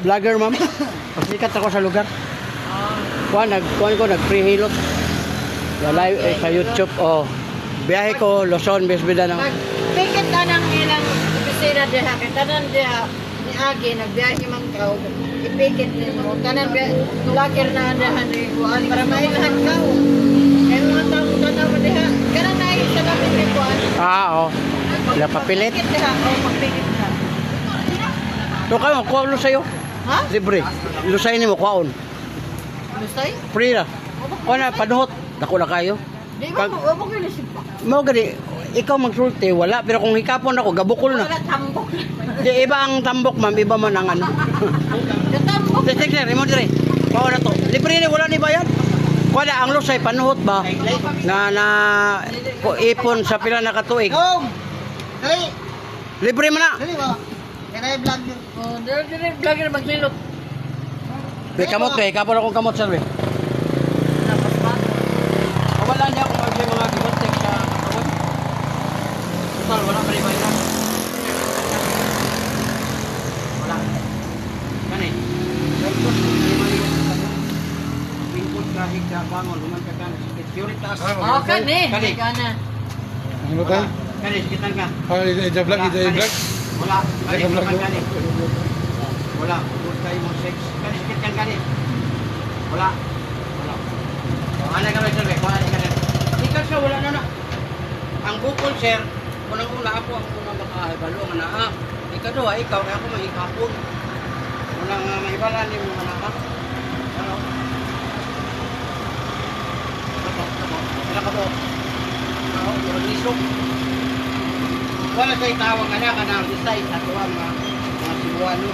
Vlogger ma'am. Pasikat ako sa lugar. Kuan ko nag-prehilot. Live sa YouTube. Oh. Biyahe ko Luzon, Besbida na. Pikit ka ng ilang opisina diha. Tanan diha ni Agi nagbiyahe man kao. Ipikit nimo. Tanan vlogger na diha ni Juan para mailahan kao. Kaya mga tao tanaw diha. Kanan na sa lapit ni Juan. Oo. Wala papilit. Pikit diha. Oh, magpikit diha. So kayo, kuha lo sa'yo. Ha? Libre. Lusay ni mo, kuhaon. Lusay? Free na. Kuha na, panuhot. Dako na kayo. Di ba mo kayo nasipa? Mau gani, ikaw magsulti, wala. Pero kung hikapon ako, gabukol na. Wala tambok. Di, iba ang tambok, ma'am. Iba man ang ano. Tambok. Sige, remote dire. Kuha na to. Libre ni, wala ni bayad. Kuha na, ang lusay, panuhot ba? Na ipon sa pila na katuig. Dong! Dali! Libre man na. Dali ba? Kaya na vlog nyo. Oh, dire vlogger magsilot. May kamot kay, hikapon akong kamot, sir. Wala niya kung mag mga gibantek sa katawan. Total, wala pa rin bayad. Wala. Kani. Lingkod kahit ka bangon, human ka ka. Securitas. Oh, kani. Kani. Kana. Ano ka? Kani, sikitan ka. Ija-vlog, ija-vlog. Wala. Kani, Ija-vlog sikitan mo. kani. Wala. Huwag tayo mo sex. Kani, sikitan kani. Wala. Wala. Ano ka ba, sir? Ano ka na? Ikaw siya, wala na. Ang bukol, sir, unang-una ako ang unang makahibalo nga naa. Ikaw, ikaw, kaya ako mahikapon. Unang maibala ni mo nga naa. Ano? Sila ka po. Ano? Yung nisok. Wala sa'y tawag ka na, kanang isay, sa tuwa mga sibuano.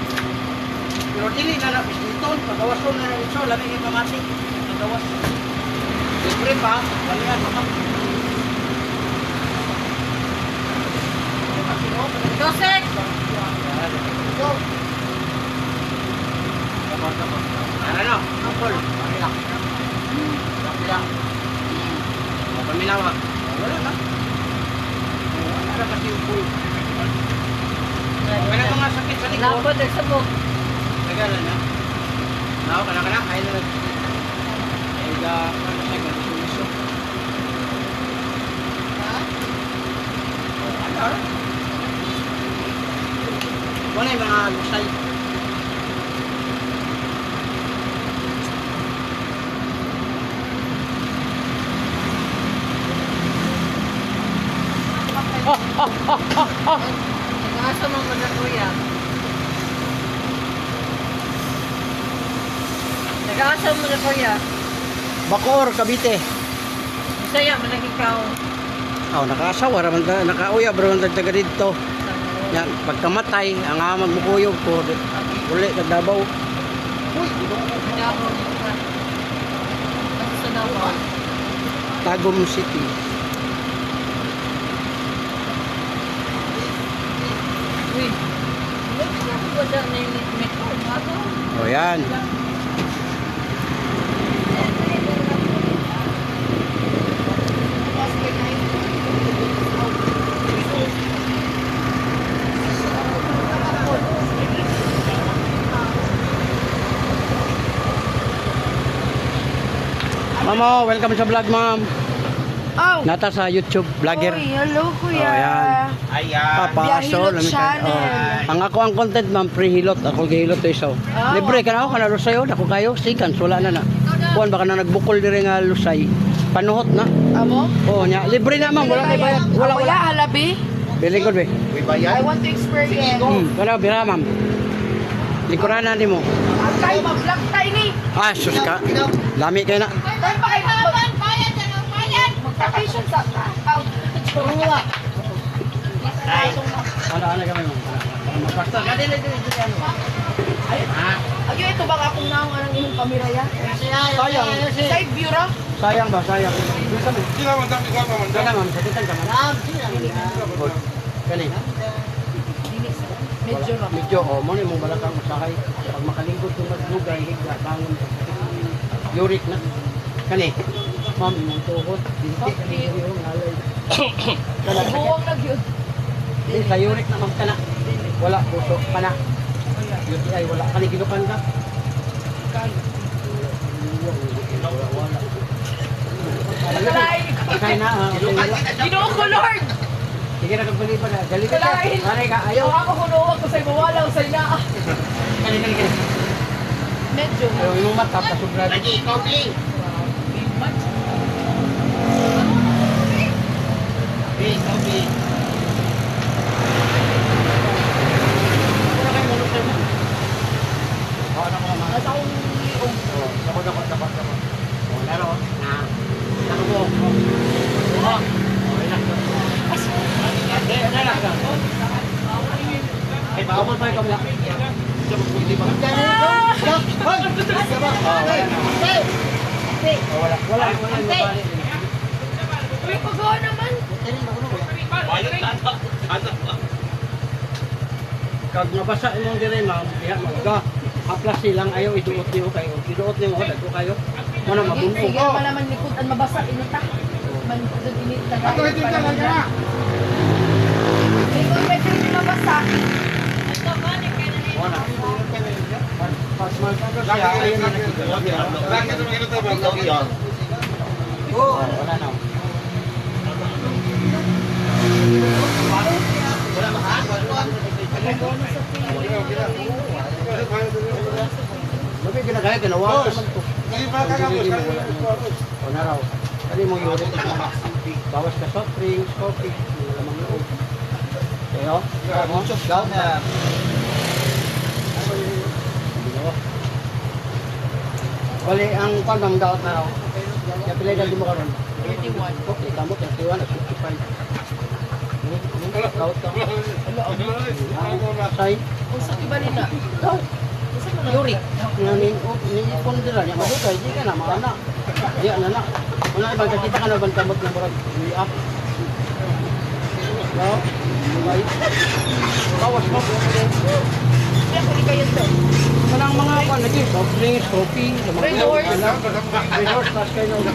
Pero dili na na, bisniton, pagawason na na iso, lamig yung kamati. Pagawas. Libre pa, balian pa. Dosek. Go. Ano? Apol. Pamilak. Pamilak. Pamilawak. Wala na. Wala na kasi yung pool. Wala mga sakit sa likod. Lapod nagsabog. Tagalan na. Nao ka na. Kaya na. Kaya ano siya ganito. Ano? Wala yung mga lusay. Nag-asa mo na kuya. Nag-asa mo na kuya. Bacoor, Cavite. Saya man lagi ikaw. Oh, nakasawa raman ta, nakauya bro man taga dito. Yan, pagkamatay ang amag mukuyog ko. Uli nagdabaw. Uy, Davao. Sa Davao. Tagum City. Uy. Wala na yung metro. Oh, yan. Mamo, welcome sa vlog, ma'am. Oh. Nata sa YouTube, vlogger. Oy, hello kuya. Oh, yan. Ayan. Papaso. Biyahilot channel. Ang ako ang content, ma'am, pre-hilot. Ako gihilot to isaw. Libre ka na ako, kanalo sa'yo. Ako kayo, sikan, wala na na. Kuhan, baka na nagbukol din nga lusay. Panuhot na. Amo? Oh, nya. Libre na, ma'am. Wala na bayad. Wala halabi. Very good, be. May I bayad? want to experience. Wala, bira, ma'am. Likuran na mo. Ang tayo mag-vlog tayo ni. Ah, sus ka. Lami kayo na. Tayo pa kayo mag-vlog. Magpa-patient sa tao. Churua. Ay, ano kami mo? Pastor, gadi na dito ano. Ay, Ah, agyo ito baka akong naong anang imong kamera ya. sayang. Side view ra. Sayang ba, sayang. Bisa mo. Sila man dami ka man. Kaya naman, sa titan ka man. Kani. Medyo ra. Medyo, mo ni mong balakang usahay. Pag makalingkod kung maglugay, higa, bangon. Yurik na. Kani. Ma'am, imong tuhod. Dinti, kani yung nalay. Buwang na gyud. Di, sa yurik na ma'am ka na. Wala, puso ka na. UTI, wala. Kani, ginupan ka. Wala. Kalay. Kaya na, wala. Ginoo ko Lord. Sige na kang balipan na. Dali ka siya. Kalay. Sanay ka, Ayaw ayaw. ako kunuwag ko sa mawala o sa ina. Kani. Medyo. Ayaw, yung mata, pasubra. Lagi, coffee. Hey, coffee. Wala kayo mulot sa'yo. Oo, ano ko naman. Nasa akong liong. Dapat. Oh, laro. Na. Laro mo. Oh. Relax. Relax. Eh, bawal pa ikaw na. Hindi ba? Wala. Uy, pagawa naman. Kag nabasa imong dire ma'am, diha magka. Aplas silang ayaw iduot niyo kayo. Iduot niyo wala ko kayo. Mana mabungko. Sige, malaman likod ang mabasa inita. Man dun inita. Ato ito ka lang ka. Likod medyo hindi mabasa. Wala. Pas mal ka siya ayaw na nakikita. Lagi ito makita ba? Wala na. Labi kinakaya, ginawa ko naman to. Kali pa ka nga boss. O na raw. Kali mo yung ulit na bawas ka soft drinks, coffee, lamang loob. Kaya, mo? Daw na. Bali, ang pandang daot na raw. Kaya pilay na di mo karon. 31. Okay, tamo, 31 at 55. Daot ka. Say, Kung sa ibali na. daot. Isa mo na. Yuri, ni-ipon dira niya, madugay, di ka na, maana. Di, ano na. Una ibang kakita ka na, ibang kamot na murag, up. No? Dugay. Bawas mo. Kaya kung kayo to. Kanang mga kan lagi, soft drinks, coffee, Red Horse. Red Horse, tas kayo na.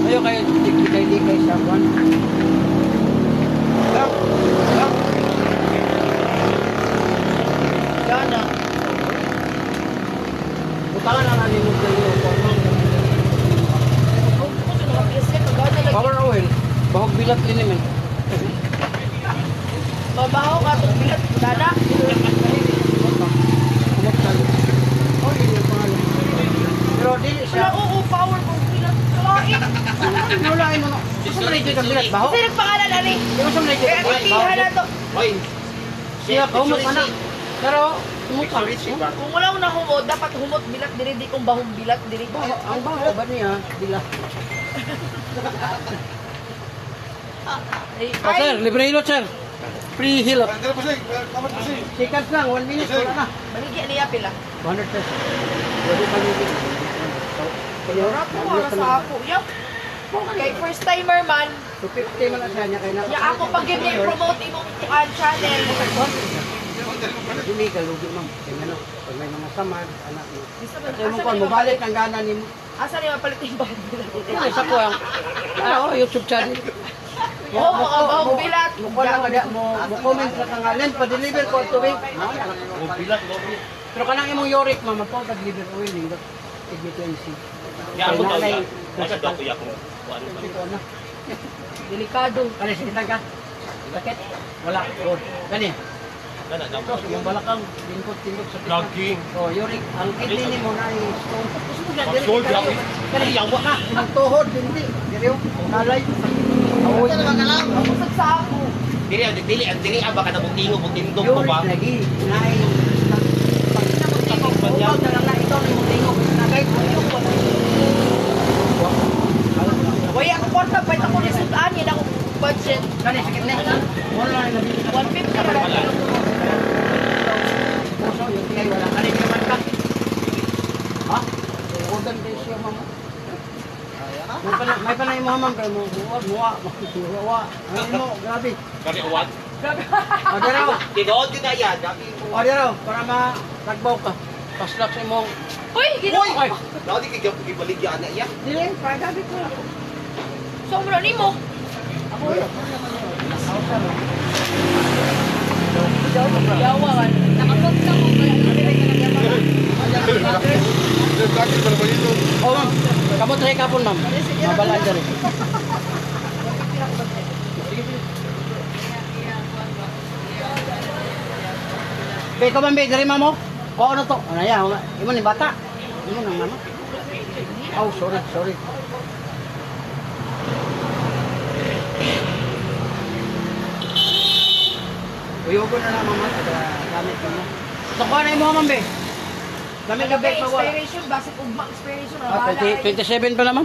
Ayo kayo, tikay sa kwan. Gana. Utangan na namin mo sa iyo. Kung sa mga piyesa, kagana lagi. Power oil, bahog bilat din naman. Mabaho ka itong bilat. Gana. Pero di Wala siya. oo, power kong bilat. Kalain. Nulain mo no. Gusto mo na ito ng bilat, baho? Kasi nagpangalan ali. Gusto mo na ito Kaya ng bilat, baho? kutihan na to. Siya, humot ka na. Pero, humot ka. Kung wala ko na humot, dapat humot bilat diri di kong bahong bilat diri. Ang baho ba niya? Bilat. Ay, Oh, sir, libre hilot, sir. Free hilot. Dala po sing, tamat po sing. Seconds lang, 1 minute, wala na. baligya niya pila. 100 pesos. Pwede pa ligid. Wala po, wala sa ako. Yup. Kay first timer man, 250 man lang siya niya kay na. ya ako pag yun yung promote imong channel. Dili ka lugi ma'am. Kaya ano, pag may mga samad, anak mo. Gusto ba? Kaya mo kung mabalik ang gana ni mo. Asa niya mapalit yung bahong bilat? Ito isa ko ang YouTube channel. Oo, mga bahong bilat. Mukha lang ada mo comment sa kangalan pa deliver ko tubig. Pero kanang imong yorik ma'am, pa tag deliver oil dingdot. Tig-20. Ya, ako daw Nanay, ya. Masa daw ko ya kung ano. ito na. Delikado. Kani sige ka. Bakit? Wala. Oh, gani. Kana daw. Tapos yung balakang lingkod-lingkod sa Laging. Oh, Yuri, ang kidney ni mo na ay stone. Gusto mo Ang stone, grabe. Kani yawa ka. Ang tuhod, hindi. Diriyo, kalay. Awoy. Usag sa ako. Dili baka nabutingo butindog ko Yuri ba. lagi. Nay. Pag nabutingog, upaw na lang na ito ni mutingog. Nagay ko yung Waya ako kwarta pa ako ni sudan yan ako budget. Kani sakit na. Wala na nabili na. 150 na lang. Puso yung tingay wala. Kani naman ka. Ha? Udan din siya mama. May panay mo ma'am kay mo. Muwa. Ano mo? Grabe. Kami uwan. O diraw. Tinood din na yan. O diraw para matagbaw ka. Paslak sa imong. Uy, gino. Uy! Naon di kaya ibaligyan na iya. Dili, pagabi ko. So mo ni mo. Yawan. Nakapagta mo ba? Sakit pala ba ito? Oh ma'am, kamot rin kapon ma'am. Mabalaan dyan eh. Be, ko ma'am, be, dari ma'am mo? Oo, ano to? Ano yan? Imo ni bata? Imo nang mama? Oh, sorry. Uyugo na lang mama. Gamit mo. So, kuha na mo ma'am, be. Gamit ka, be, pag wala. Expiration, basic ugma expiration. Ah, 27 pa naman.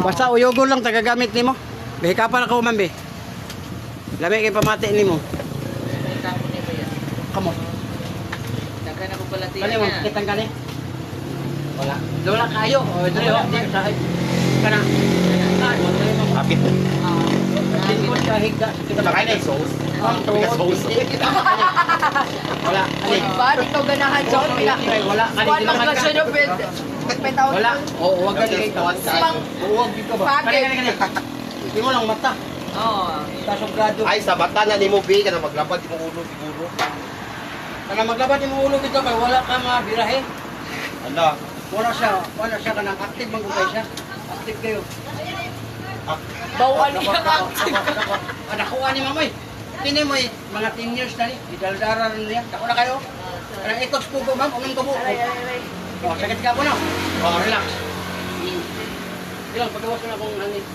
Basta uyugo lang tagagamit nimo. Behikapan ako man be. Lami kay pamati nimo. Kamo. Daghan ako pala tiyan Kani mo niya. kitang kani. Wala. Wala kayo. O dili ho di sa kana. Kan mo dili mo. Kapit. Hindi ko sa higda kita Makain makain. ng sauce. Ang Sauce. Wala. Ani. Ba, ikaw ganahan John pila. Wala. Ani Kuan kailangan mag ka. siya pwede. Nagpetaw Wala. Oo, wag ka kay kawan. Simang. Huwag dito ba? Pagit. Kani. Hindi mo lang mata. Oo. Tasugado. Ay, sa bata na ni mo, B, ka na maglapad, di mo ulo siguro. Kana maglabad mo ulo dito kay wala ka mabirahe. Ala. Wala siya kanang active man kung kayo siya. Active kayo. Bawal niya ka. Nakuha ni Mamoy. Kini mo mga 10 years na ni. Idaldara rin niya. Dako na kayo. Kanang itox pugo ma'am. Unang tubo. Oh, sakit ka po na. Oh, relax. Ilang pagkawas ko na kung hangin.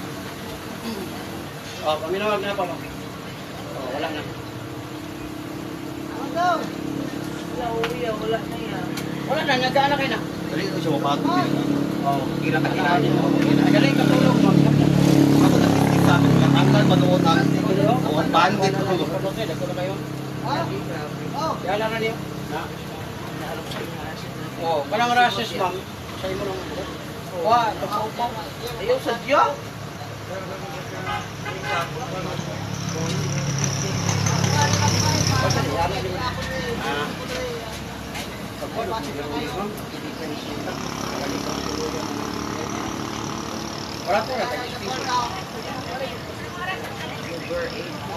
Oh, paminawag na pa ma'am. Oh, wala na. Wala na, nagkaan na kayo na. Dali ko siya mapato. Oh, Kira ka kinanin mo. galing ka tulog ma'am. Ako na sa amin, nakanggal manuot ang bandit ko. Okay, dako na kayo. Yan na niyo. Na. Oh, kanang rashes ma'am. Sa imo nang buhok. Wa, tupaw. Ayaw sa diyo. Wala po na, tag-speaker.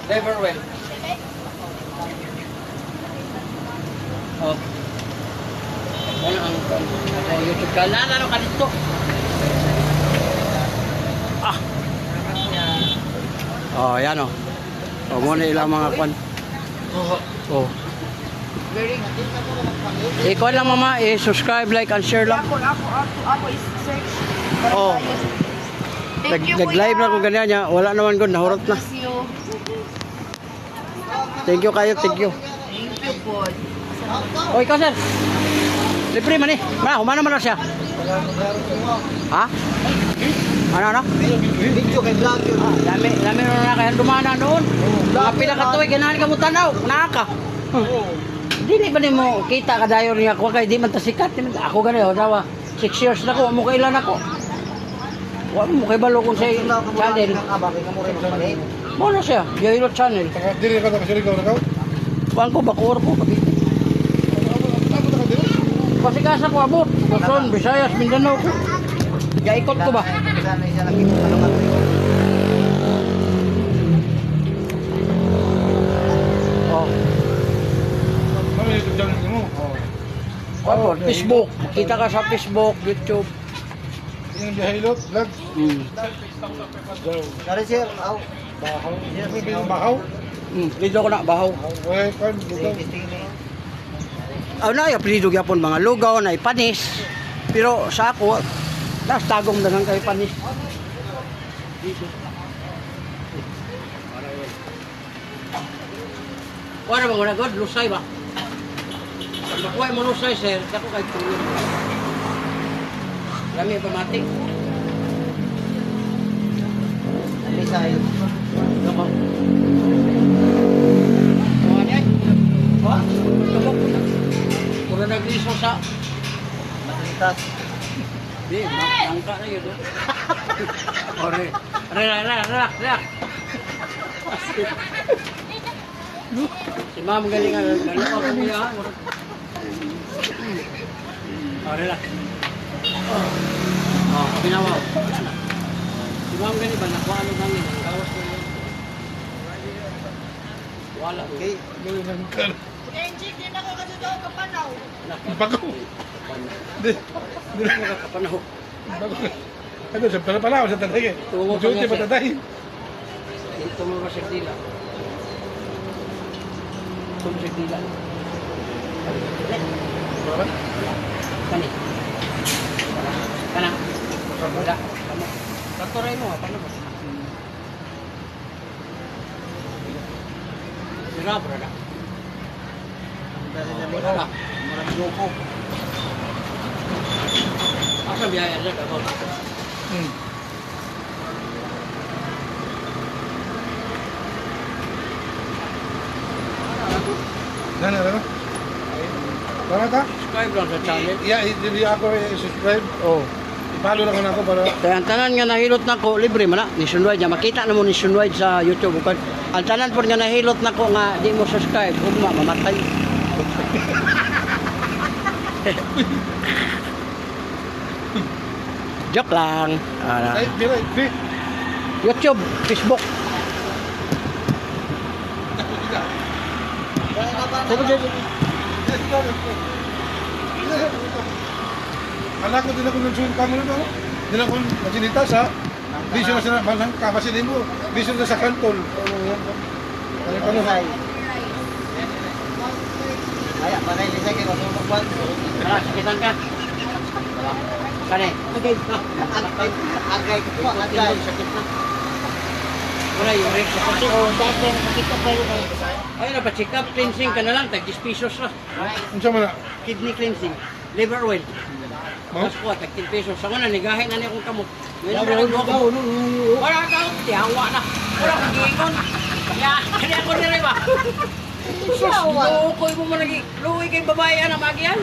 Never well. Oh. Ano ang sa YouTube ka? Ano ka dito? Ah. Oh, yan oh. Oh, muna ilang mga kwan. Oh. Very good. Ikaw lang mama, subscribe, like, and share lang. Ako is search. Oh. Thank you, Nag-live na kung ganyan niya. Wala naman ko, nahurot na. Bless you. Thank you kayo, thank you. Thank you, God. O, ikaw sir. Libre man eh. Humana man na siya. Ha? Ano? Video kay vlog yun. Dami na kaya dumana noon. Mga pinakatuwi, ganahan ka mo tanaw. Naka. Dili ba ni mo kita ka dayo niya ako kay di man ta sikat. Ako ganayo daw 6 years na ko, mo kailan ako. Wa mo kay balo kung sa channel. Abang ka mo rin magpalit. Mo na siya, Yelo channel. Dili ka na kasirigaw na ka? Wan ko bakor ko kapit. Ano ka dili? Pasigasa ko abot. Luzon, Visayas, Mindanao ko. Gaikot ko ba? Sana isa lang ito. Ano ka ito? Oh. Ano yung YouTube channel mo? Oh, Facebook. Kita ka sa Facebook, YouTube. Yung Bihilot, vlog. Dari sir, aw. Bahaw. Yung Bahaw. Dito ko na bahaw. Okay, kan, dito. Na ay apelido gyapon mga lugaw na ipanis. Pero sa ako, das tagong na lang kay panis. Dito. Wala ba wala god lusay ba? Pag nakuha mo lusay sir, dako kay tuyo. Lami pa mati. sa'yo. Ako. Mga niya. Ha? Tumok ko na. Puro nagliso sa... Matalitas. Di, mangka na yun. Ore. Relax. Si ma'am galing nga. Galing ako niya. Relax. Binawaw. Si ma'am galing ba? Nakuha ano namin. Ang gawas ko yun. Wala. Okay. Enjik, din ako kasi daw kapanaw. Bago. Di. Nakakapanaw. Bago. Ano, sa pala sa tatay. Tungo pa Majority nga pa siya. tatay. Ito mo ba siya dila? Ito mo siya dila. Wala. Kani. Kana. Wala. Kamu. Taturay mo, paano ba? Sira, brada. Wala. Murang loko. Asa biyaya siya ka? Ano? Tama ta? Subscribe lang sa channel. Yeah, hindi ako subscribe. Oh. Follow lang ako para Kaya ang tanan nga nahilot na ko, libre man na, nationwide niya. Makita na mo nationwide sa YouTube. Kung ang tanan po nga nahilot na ko nga, di mo subscribe, ugma, mamatay. Joke lang. ay, bira, YouTube, Facebook. Ala ko din ako ng suit kamo nito. Din ako masinita sa vision na sa bansang kapasidin mo. Vision na sa kantol. Ano pa no? Ay, panay ni Zaki masumok ba? Tara, sakitan ka. Kani. Agay ko po, agay. Sakit na. Wala yung rate sa kasi. Oh, dati nakita pa rin kayo. Ay, napacheck up, cleansing ka na lang, tag 10 pesos na. Unsa man na? Kidney cleansing, liver oil. Mo? Tapos po, tag 10 pesos. Sa una, nigahin na niya kung kamot. Ngayon, wala ka, tiyawa na. Wala kang giingon. Kaya, kaya ako nila ba? Sus, lukoy mo mo lagi. Lukoy kay babae na magian.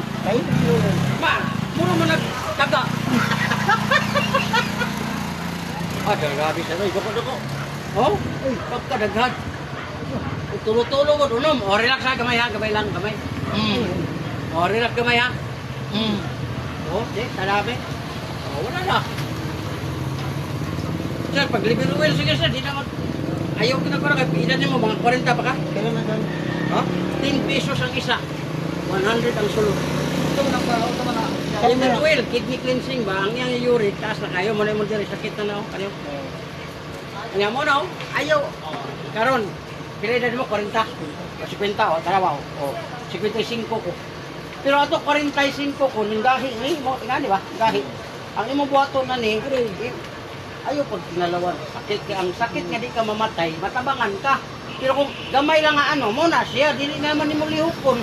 Ma, muro mo nagtaga. Ah, grabe sa ito. Doko. Oh, pagkadaghan. Tulo-tulo mo unom. O, relax ha, gamay ha. Gamay lang, gamay. O, relax gamay ha. O, di, tarabi. O, wala na. Sir, pag liver oil, sige sir, di na ayaw ko na kaya ilan niyo mo, mga 40 pa ka? Kailan na doon? Ha? 10 pesos ang isa. 100 ang sulod. Ito na pa, ito na. Liver oil, kidney cleansing ba? Ang iyang uric, taas na kayo. Muna mo diri, sakit na na ako. Kanyo. Kanya mo na, ayaw. Karon, pila edad mo, 40. O 50, o dalawa, o 55 ko. Pero ato 45 ko, yung gahi ni, mo, nga di ba? Gahi. Ang imo buhaton na ni, ayaw pag tinalawan. Sakit ka, ang sakit nga di ka mamatay, matabangan ka. Pero kung gamay lang nga ano, mo na siya, dili naman ni mo lihupon.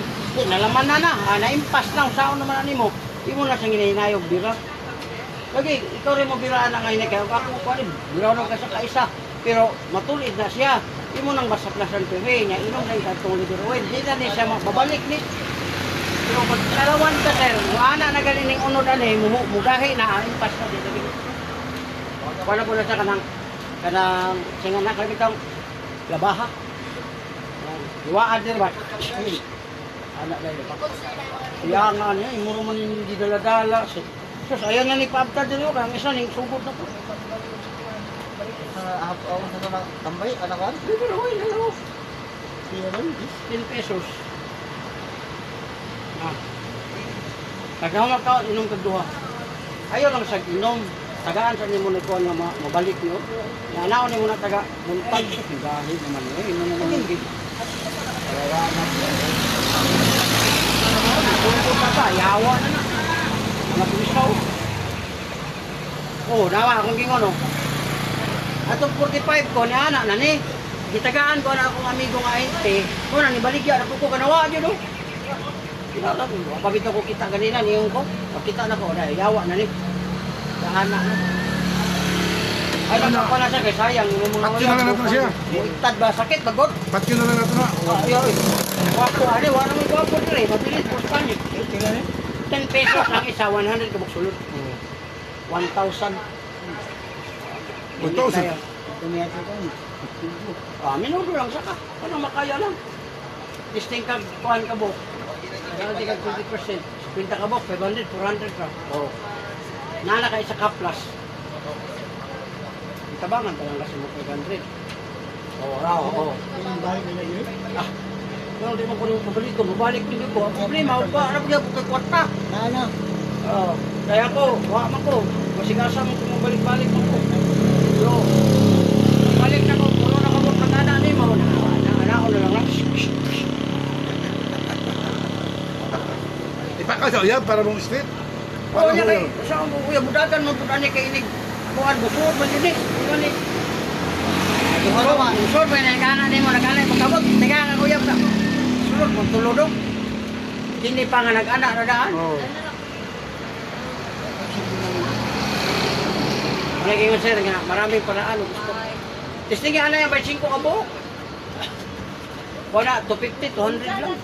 Nalaman na, naimpas na, saan naman ni mo. Di mo na siyang hinahinayog, bira. Lagi, ikaw rin mo biraan na ngayon, kaya ako ko rin, biraw na ka sa kaisa. Pero matulid na siya, di mo nang masaklasan piwi niya, inom na yung tulid ng oil. Di na niya siya babalik ni. Pero pag kalawan ka, sir, ana na galing ng unod anay, mugahi na, impas na dito. Wala po na siya kanang, singa na, kaya bitang, labaha. Iwaan din ba? Anak na yun. Kaya nga niya, imuro man hindi dala-dala. Sus, ayan na ni Pabta din yun, kaya isa ning sugod na po. Ako sa mga tambay, anak ka? Liver oil, hello. 10 pesos. Tagama ka, inom kagduha. Ayaw lang sa inom. Tagaan sa nimo ni kuan nga mabalik niyo. Nanao nimo na taga muntag gahi naman eh imo na naman gid. Kawawa na. Ano pa yawa na na. Mga pulisaw. Oh, dawa akong gingon no. Atong 45 ko ni ana na ni. Gitagaan ko na akong amigo nga ente. Ko na ni baligya na ko kanawa jud no. Kinala ko, pabitaw ko kita ganina niyon ko. Kita na ko na yawa na ni. Anak na. Ay, nagkakwa na siya kay sayang. Yung mga Patyo na lang natin siya. Muitad ba? Sakit, bagot. Patyo na lang natin na. Ay, wapo, ali, wala may wapo dire. Mabilis po Spanish. 10 pesos ang isa, 100 kabuk sulod. 1,000. 1,000? Minudo lang saka. Ano makaya lang. Disting ka, kuhan ka buk. Kaya di ka 20%. 50 ka buk, 500, 400 ka. Oo. Nana ka isa kaplas. Tabangan pa lang kasi mo 500. Oo, raw, oo. Ah, kung di mo ko yung pabalik ko, mabalik ko ko. Ang problema, ano kaya po kay kwarta? Ano? Oo. Kaya ko, man ko. Masigasa mo kung mabalik-balik mo ko. So, balik na ko, puno na ka mo pagkana ni mo. Naana ko na lang lang. Ipakasaw yan para mong street. Oo, niya kay, sa mo kuya, budagan mo po ni kay inig. Kuhan, busod man yun eh. Yun eh. Busod ba yung nagana ni mo, nagana yung pagkabot. Nagana kuya pa. Sulod mo, tulodong. Hindi pa nga nag-anak na daan. Oo. Malagay nga sir, nga, maraming paraan. Gusto. Testing nga na yan, by 5 ka buhok. Wala, 250, 200 lang.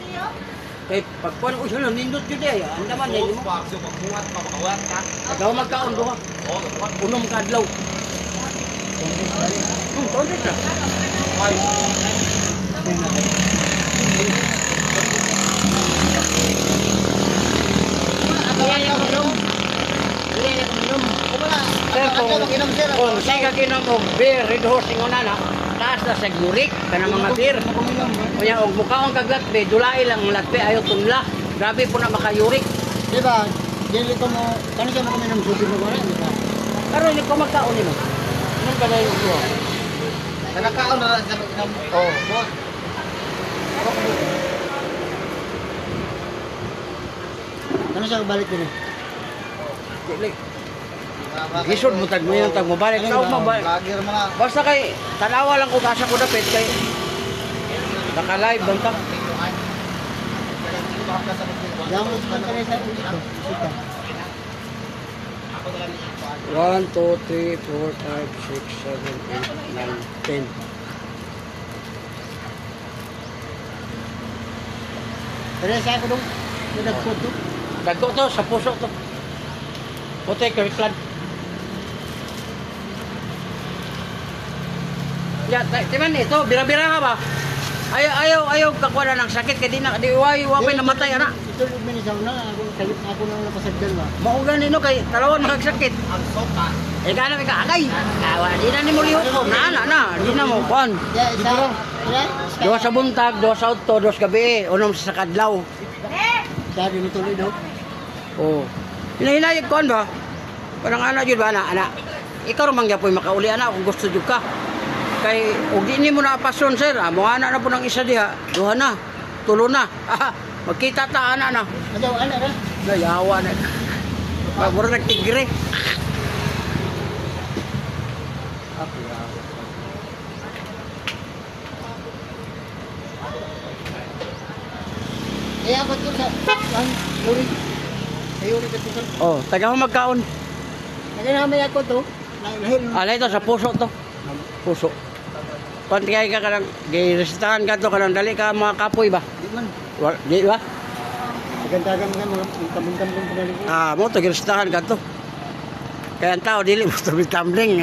Kaya pagpuan ko siya, nindot yun eh. Ang naman, hindi mo. Pagkaw magkaon doon. Unom ka adlaw. 200 lang. Sir, kung siya kaginom mo beer, red horse, ingon na, taas na sa yurik, ka ng mga beer. Kaya og mukhaong kaglatbe, dulay lang ang latbe, ayaw tunla. Grabe po na makayurik. Di ba? Dili ko mo, kano siya mo kami ng susi mo gano'n, di ba? Pero hindi ko magkaon nimo. Anong ka na yung ulo? Nakakaon na lang sa ng... Oo. Boss. Kano siya balik din eh? Dili. Gisod mo tag mo yung tag mo balik. Ikaw mabalik. Lager mo na. Basta kay tanawa lang ko asa ko dapit kay naka-live banta. Yang mo sa kanila sa dito. Sika. 1, 2, 3, 4, 5, 6, 7, 8, 9, 10. Pero sa ako dong, nagpot to. Dagko to sa puso to. Puti kay plan. Ya, timan ito, bira-bira ka ba? Ayaw kakuha na ng sakit kay di wapay namatay ana. Ito yung minisaw na, ako nang napasagdan ba? Maugan nino kay talawan magsakit. Eh kana may kaagay. Awa di na nimo lihok ko. Na, di na mo kon. Ya, isa. Duha sa buntag, duha sa udto, duha sa gabi, unom sa kadlaw. Sa din tuloy daw. Oh. Hinahinayag kon ba? Parang ana jud ba ana. Ikaw ra man gyapon makauli ana kung gusto jud ka. Kay og di nimo na pason sir, amo ana na po ng isa diha. Duha na. Tulo na. Magkita ta ana na. Ayaw, ana ra. Nayawa na. Pagmura nagtigre. Eh, ako to sa... Uri. Ay, uri ka to sa... Oh, taga mo magkaon. Naganamay ako to. Alay to sa puso to. Puso. Kung kaya ka kanang giresitahan ka to kanang dali ka mga kapoy ba? Di man. Di ba? Dagan-dagan nga mga tambong-tambong pa rin. Mo to giresitahan ka to. Kaya ang tao dili mo to tumbling.